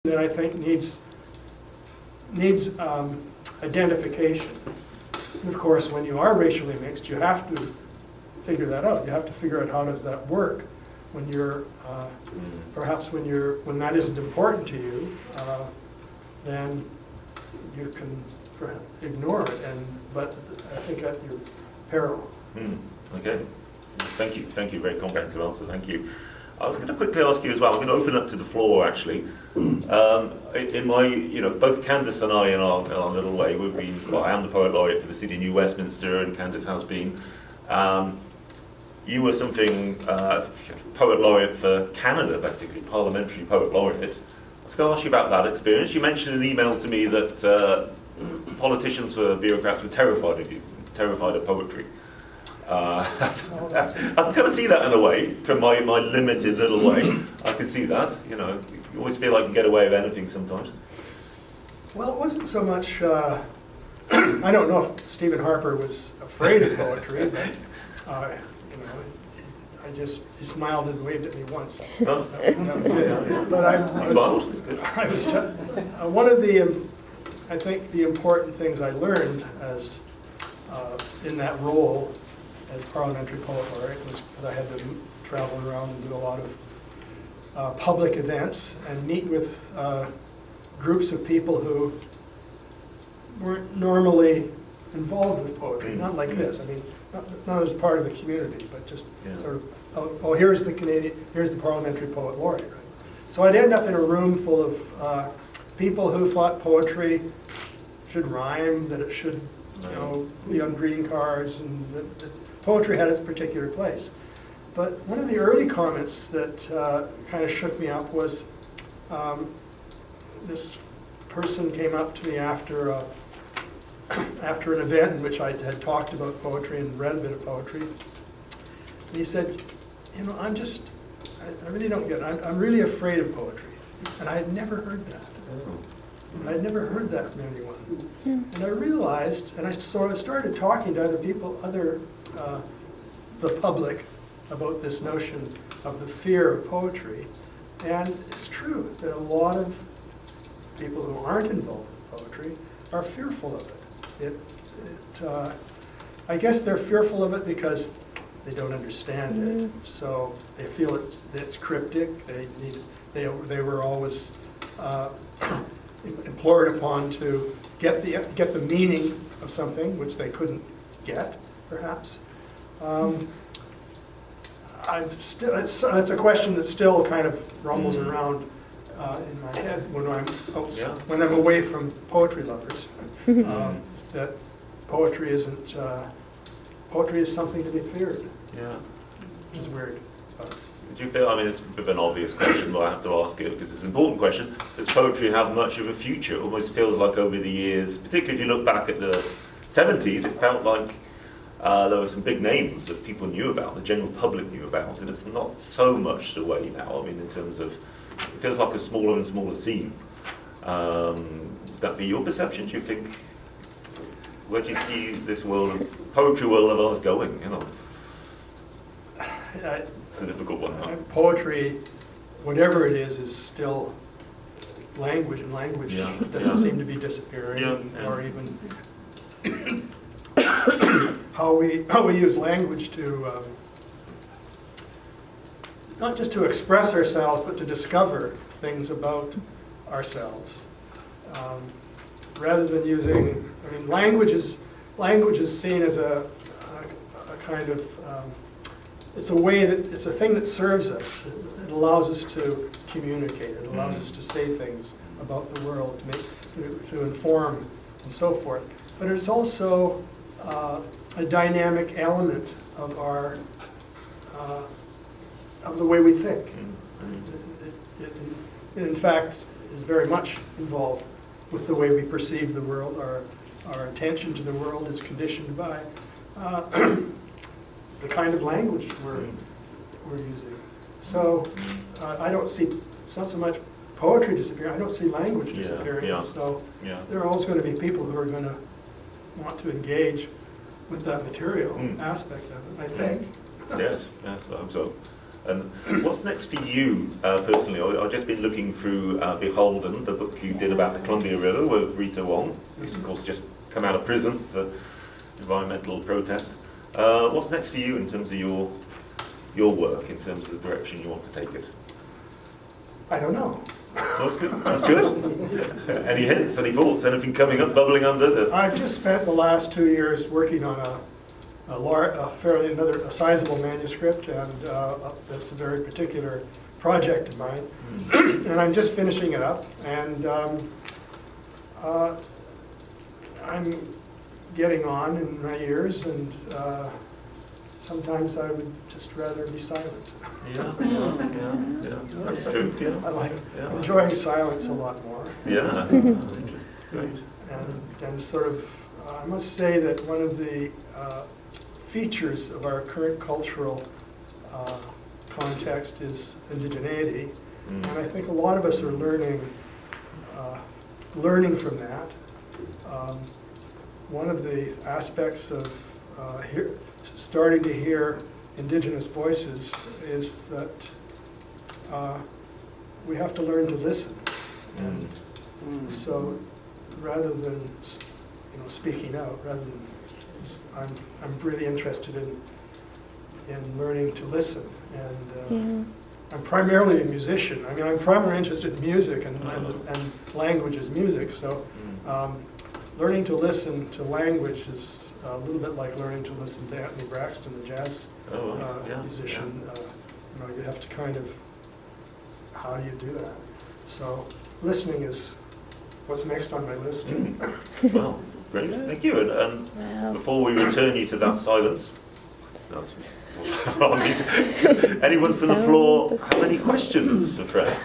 that I think needs identification. And of course, when you are racially mixed, you have to figure that out. You have to figure out how does that work. When you're perhaps when that isn't important to you, then you can perhaps ignore it. But I think at your peril. Okay. Thank you. Very comprehensive answer. Thank you. I was going to quickly ask you as well. I'm going to open up to the floor actually. In my, both Candice and I in our little way, we've been. Well, I am the Poet Laureate for the City of New Westminster, and Candice has been. You were something Poet Laureate for Canada, basically, Parliamentary Poet Laureate. I was going to ask you about that experience. You mentioned in an email to me that politicians or bureaucrats were terrified of you, terrified of poetry. I kind of see that in a way, from my limited little way. I can see that. You always feel like you can get away with anything sometimes. Well, it wasn't so much. I don't know if Stephen Harper was afraid of poetry, but he smiled and waved at me once. That was it. But one of the, I think the important things I learned as in that role as Parliamentary Poet Laureate was because I had to travel around and do a lot of public events and meet with groups of people who weren't normally involved with poetry, not like this. I mean, not as part of the community, but just sort of, here's the Parliamentary Poet Laureate. Right? So I'd end up in a room full of people who thought poetry should rhyme, that it should, be on greeting cards, and that poetry had its particular place. But one of the early comments that kind of shook me up was this person came up to me after an event in which I had talked about poetry and read a bit of poetry. And he said, I really don't get it. I'm really afraid of poetry. And I had never heard that. I'd never heard that from anyone. And I realized, and I started talking to other people, the public, about this notion of the fear of poetry. And it's true that a lot of people who aren't involved in poetry are fearful of it. I guess they're fearful of it because they don't understand it. So they feel it's cryptic. They were always implored upon to get the meaning of something which they couldn't get, perhaps. It's a question that still kind of rumbles around in my head when I'm away from poetry lovers. That poetry is something to be feared. Yeah, which is weird. Do you feel? I mean, it's a bit of an obvious question, but I have to ask it because it's an important question. Does poetry have much of a future? It almost feels like over the years, particularly if you look back at the 70s, it felt like there were some big names that people knew about, the general public knew about, and it's not so much the way now. I mean, in terms of, it feels like a smaller and smaller scene. Would that be your perception? Do you think? Where do you see this poetry world of ours going? It's a difficult one. Huh? Poetry, whatever it is still language, and language doesn't seem to be disappearing, or even how we use language to not just to express ourselves, but to discover things about ourselves. Rather than using, language is seen as a kind of it's a thing that serves us. It allows us to communicate. It allows us to say things about the world, to inform, and so forth. But it's also a dynamic element of our of the way we think. It in fact, is very much involved with the way we perceive the world. Our attention to the world is conditioned by the kind of language we're using. So I don't see, it's not so much poetry disappearing, I don't see language disappearing. So there are always going to be people who are going to want to engage with that material aspect of it, I think. Yes, I hope so. And what's next for you personally? I've just been looking through Beholden, the book you did about the Columbia River with Rita Wong, who's of course just come out of prison for environmental protest. What's next for you in terms of your work, in terms of the direction you want to take it? I don't know. That's good. That's good. Any hints? Any thoughts? Anything coming up, bubbling under? I've just spent the last 2 years working on a sizable manuscript, and that's a very particular project of mine. And I'm just finishing it up, and I'm getting on in my years, and sometimes I would just rather be silent. Yeah. That's true. Yeah. I like enjoying silence a lot more. Yeah. Great. And sort of, I must say that one of the features of our current cultural context is indigeneity, and I think a lot of us are learning from that. One of the aspects of starting to hear Indigenous voices is that we have to learn to listen, and so rather than speaking out, I'm really interested in learning to listen, and I'm primarily a musician. I mean, I'm primarily interested in music, and language is music, so learning to listen to language is a little bit like learning to listen to Anthony Braxton, the jazz musician. You have to kind of, how do you do that? So listening is what's next on my list. Well, great, thank you. And before we return you to that silence, anyone from the floor have any questions for Fred?